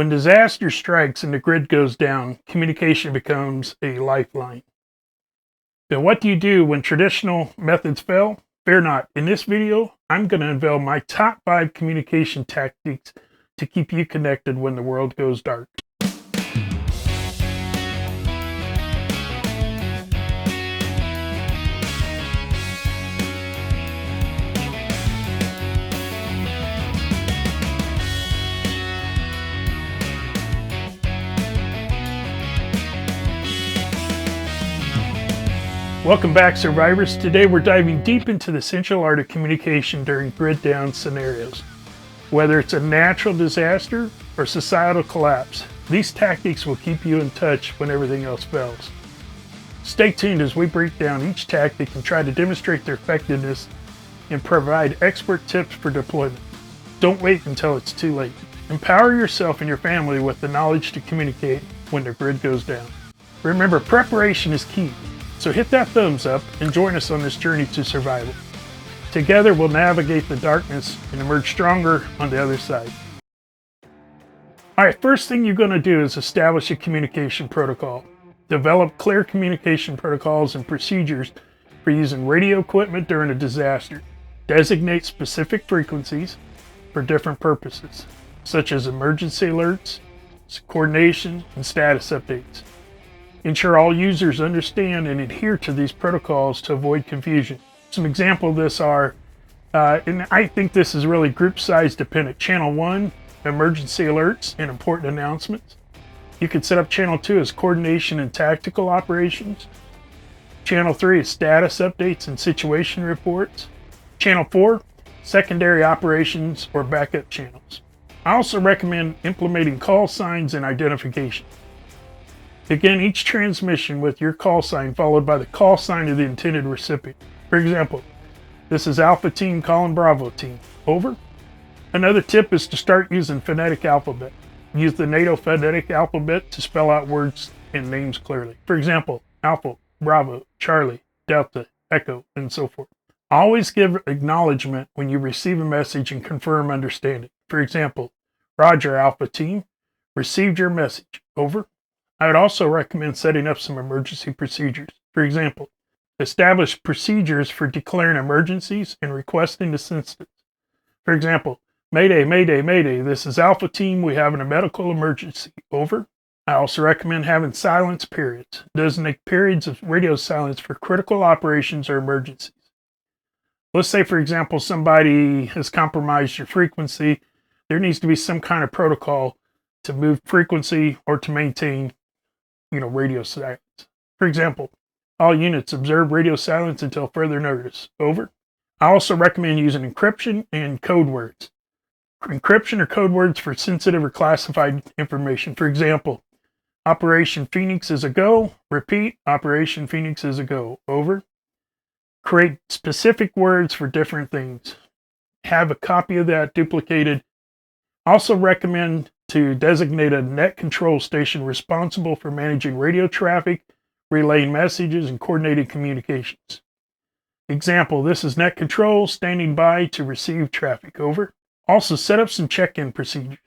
When disaster strikes and the grid goes down, communication becomes a lifeline. Then what do you do when traditional methods fail? Fear not. In this video, I'm going to unveil my top 5 communication tactics to keep you connected when the world goes dark. Welcome back, survivors. Today we're diving deep into the essential art of communication during grid down scenarios. Whether it's a natural disaster or societal collapse, these tactics will keep you in touch when everything else fails. Stay tuned as we break down each tactic and try to demonstrate their effectiveness and provide expert tips for deployment. Don't wait until it's too late. Empower yourself and your family with the knowledge to communicate when the grid goes down. Remember, preparation is key. So hit that thumbs up and join us on this journey to survival. Together we'll navigate the darkness and emerge stronger on the other side. Alright, first thing you're going to do is establish a communication protocol. Develop clear communication protocols and procedures for using radio equipment during a disaster. Designate specific frequencies for different purposes, such as emergency alerts, coordination, and status updates. Ensure all users understand and adhere to these protocols to avoid confusion. Some examples of this are, and I think this is really group size dependent. Channel 1, emergency alerts and important announcements. You could set up Channel 2 as coordination and tactical operations. Channel 3 is status updates and situation reports. Channel 4, secondary operations or backup channels. I also recommend implementing call signs and identification. Begin each transmission with your call sign followed by the call sign of the intended recipient. For example, this is Alpha Team calling Bravo Team. Over. Another tip is to start using phonetic alphabet. Use the NATO phonetic alphabet to spell out words and names clearly. For example, Alpha, Bravo, Charlie, Delta, Echo, and so forth. Always give acknowledgement when you receive a message and confirm understanding. For example, Roger, Alpha Team. Received your message. Over. I would also recommend setting up some emergency procedures. For example, establish procedures for declaring emergencies and requesting assistance. For example, Mayday, Mayday, Mayday, this is Alpha Team, we have a medical emergency. Over. I also recommend having silence periods. Designate periods of radio silence for critical operations or emergencies. Let's say, for example, somebody has compromised your frequency. There needs to be some kind of protocol to move frequency or to maintain radio silence. For example, all units observe radio silence until further notice. Over. I also recommend using encryption and code words. Encryption are code words for sensitive or classified information. For example, Operation Phoenix is a go. Repeat, Operation Phoenix is a go. Over. Create specific words for different things. Have a copy of that duplicated. Also recommend to designate a net control station responsible for managing radio traffic, relaying messages, and coordinating communications. Example, this is net control standing by to receive traffic. Over. Also set up some check-in procedures.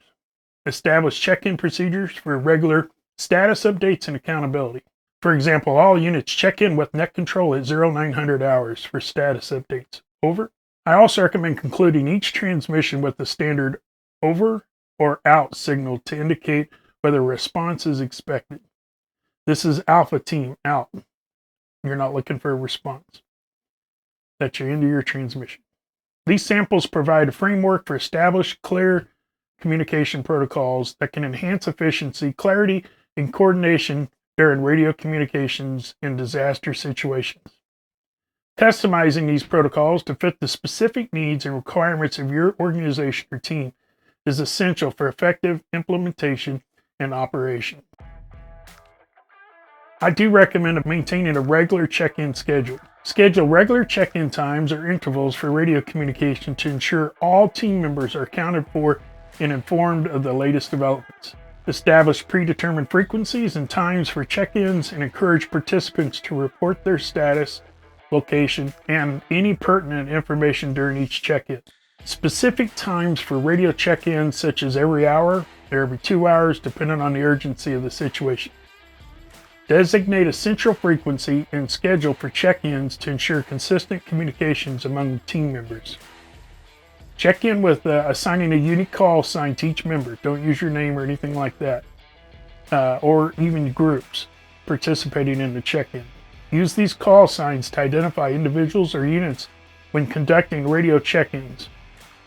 Establish check-in procedures for regular status updates and accountability. For example, all units check in with net control at 0900 hours for status updates. Over. I also recommend concluding each transmission with the standard over or out signal to indicate whether a response is expected. This is Alpha Team out. You're not looking for a response. That's your end of your transmission. These samples provide a framework for established, clear communication protocols that can enhance efficiency, clarity, and coordination during radio communications in disaster situations. Customizing these protocols to fit the specific needs and requirements of your organization or team is essential for effective implementation and operation. I do recommend maintaining a regular check-in schedule. Schedule regular check-in times or intervals for radio communication to ensure all team members are accounted for and informed of the latest developments. Establish predetermined frequencies and times for check-ins and encourage participants to report their status, location, and any pertinent information during each check-in. Specific times for radio check-ins such as every hour, or every 2 hours, depending on the urgency of the situation. Designate a central frequency and schedule for check-ins to ensure consistent communications among team members. Check in with assigning a unique call sign to each member. Don't use your name or anything like that, or even groups participating in the check-in. Use these call signs to identify individuals or units when conducting radio check-ins,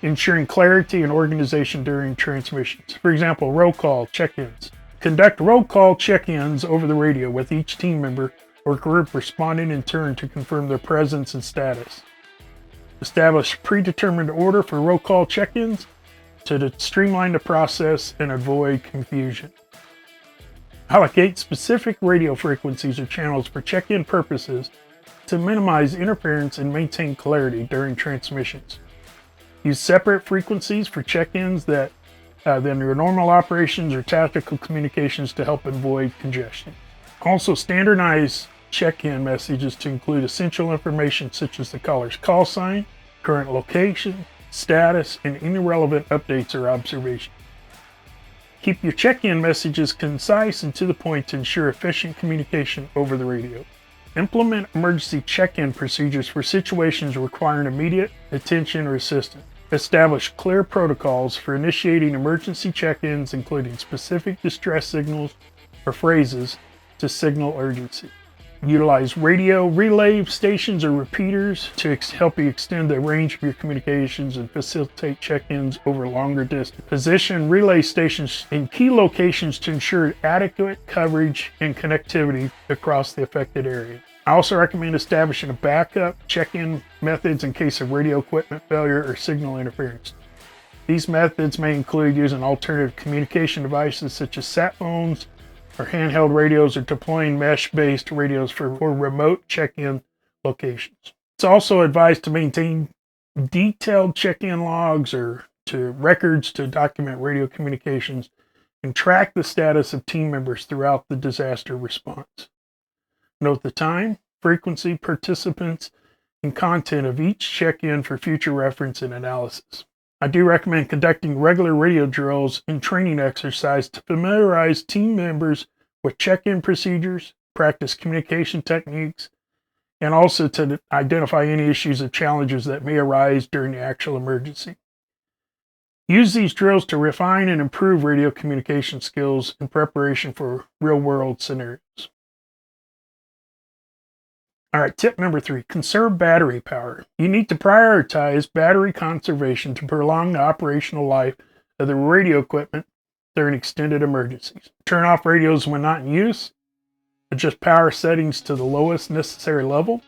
ensuring clarity and organization during transmissions. For example, roll call check-ins. Conduct roll call check-ins over the radio with each team member or group responding in turn to confirm their presence and status. Establish predetermined order for roll call check-ins to streamline the process and avoid confusion. Allocate specific radio frequencies or channels for check-in purposes to minimize interference and maintain clarity during transmissions. Use separate frequencies for check-ins than your normal operations or tactical communications to help avoid congestion. Also, standardize check-in messages to include essential information such as the caller's call sign, current location, status, and any relevant updates or observations. Keep your check-in messages concise and to the point to ensure efficient communication over the radio. Implement emergency check-in procedures for situations requiring immediate attention or assistance. Establish clear protocols for initiating emergency check-ins, including specific distress signals or phrases to signal urgency. Utilize radio relay stations or repeaters to help you extend the range of your communications and facilitate check-ins over longer distance. Position relay stations in key locations to ensure adequate coverage and connectivity across the affected area. I also recommend establishing a backup check-in methods in case of radio equipment failure or signal interference. These methods may include using alternative communication devices such as sat phones or handheld radios, or deploying mesh-based radios for remote check-in locations. It's also advised to maintain detailed check-in logs or records to document radio communications and track the status of team members throughout the disaster response. Note the time, frequency, participants, and content of each check-in for future reference and analysis. I do recommend conducting regular radio drills and training exercise to familiarize team members with check-in procedures, practice communication techniques, and also to identify any issues or challenges that may arise during the actual emergency. Use these drills to refine and improve radio communication skills in preparation for real-world scenarios. All right, tip number 3, conserve battery power. You need to prioritize battery conservation to prolong the operational life of the radio equipment during extended emergencies. Turn off radios when not in use, adjust power settings to the lowest necessary level,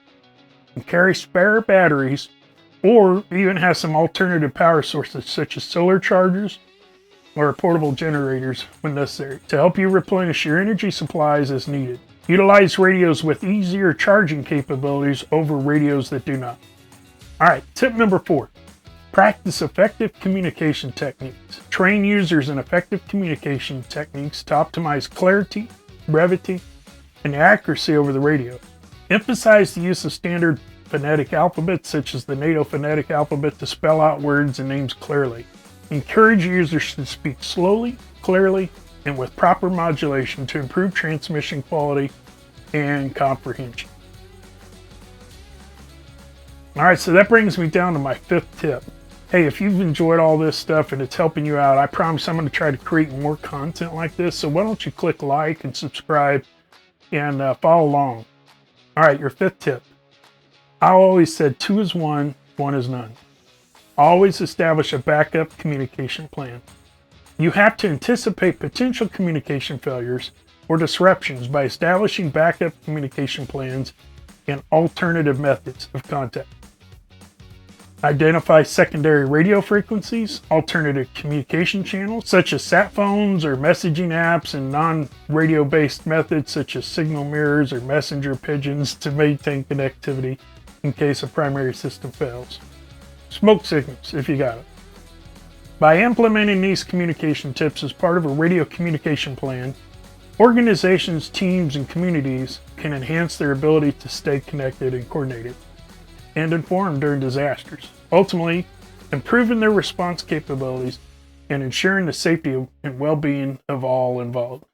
and carry spare batteries, or even have some alternative power sources such as solar chargers or portable generators when necessary to help you replenish your energy supplies as needed. Utilize radios with easier charging capabilities over radios that do not. All right, tip number 4. Practice effective communication techniques. Train users in effective communication techniques to optimize clarity, brevity, and accuracy over the radio. Emphasize the use of standard phonetic alphabets such as the NATO phonetic alphabet to spell out words and names clearly. Encourage users to speak slowly, clearly, and with proper modulation to improve transmission quality and comprehension. All right, so that brings me down to my 5th tip. Hey, if you've enjoyed all this stuff and it's helping you out, I promise I'm going to try to create more content like this. So why don't you click like and subscribe and follow along. All right, your 5th tip. I always said 2 is 1, 1 is none. Always establish a backup communication plan. You have to anticipate potential communication failures or disruptions by establishing backup communication plans and alternative methods of contact. Identify secondary radio frequencies, alternative communication channels such as sat phones or messaging apps, and non-radio based methods such as signal mirrors or messenger pigeons to maintain connectivity in case a primary system fails. Smoke signals if you got it. By implementing these communication tips as part of a radio communication plan, organizations, teams, and communities can enhance their ability to stay connected and coordinated and informed during disasters, ultimately improving their response capabilities and ensuring the safety and well-being of all involved.